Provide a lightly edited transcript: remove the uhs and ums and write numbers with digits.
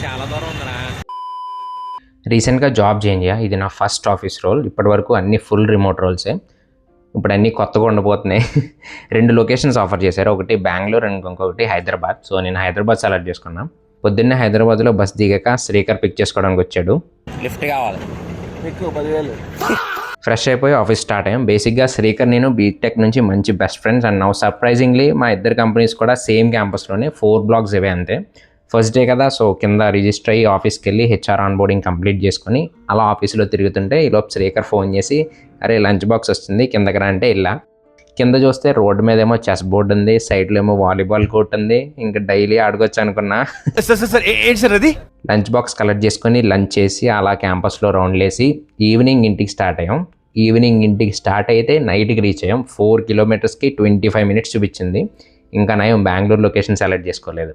చాలా దూరం ఉందిరా. రీసెంట్గా జాబ్ చేంజ్ అయ్యా. ఇది నా ఫస్ట్ ఆఫీస్ రోల్. ఇప్పటివరకు అన్ని ఫుల్ రిమోట్ రోల్సే. ఇప్పుడు అన్నీ కొత్తగా ఉండబోతున్నాయి. 2 లొకేషన్స్ ఆఫర్ చేశారు. ఒకటి బెంగళూరు అండ్ ఇంకొకటి హైదరాబాద్. సో నేను హైదరాబాద్ సెలెక్ట్ చేసుకున్నా. పొద్దున్నే హైదరాబాద్లో బస్ దిగాక శ్రీకర్ పిక్ చేసుకోవడానికి వచ్చాడు. లిఫ్ట్ కావాలి మీకు 10,000. ఫ్రెష్ అయిపోయి ఆఫీస్ స్టార్ట్ అయ్యాం. బేసిక్గా శ్రీకర్ నేను బీటెక్ నుంచి మంచి best friends and now surprisingly మా ఇద్దరు కంపెనీస్ కూడా సేమ్ క్యాంపస్లోనే 4 blocks ఇవే అంతే. ఫస్ట్ డే కదా, సో కింద రిజిస్టర్ అయ్యి ఆఫీస్కి వెళ్ళి హెచ్ఆర్ ఆన్బోర్డింగ్ కంప్లీట్ చేసుకొని అలా ఆఫీస్లో తిరుగుతుంటే ఈలోపు శ్రీకర్ ఫోన్ చేసి, అరే లంచ్ బాక్స్ వస్తుంది కిందకి రా అంటే ఇలా కింద చూస్తే రోడ్డు మీద ఏమో చెస్ బోర్డు ఉంది, సైడ్లో ఏమో వాలీబాల్ కోర్ట్ ఉంది. ఇంకా డైలీ ఆడుకోవచ్చు అనుకున్నా. లంచ్ బాక్స్ కలెక్ట్ చేసుకొని లంచ్ చేసి అలా క్యాంపస్లో రౌండ్లు వేసి ఈవినింగ్ ఇంటికి స్టార్ట్ అయ్యాం. ఈవినింగ్ ఇంటికి స్టార్ట్ అయితే నైట్కి రీచ్ అయ్యాం. 4 kilometers 25 minutes చూపించింది. ఇంకా నయం బెంగళూరు లొకేషన్ సెలెక్ట్ చేసుకోలేదు.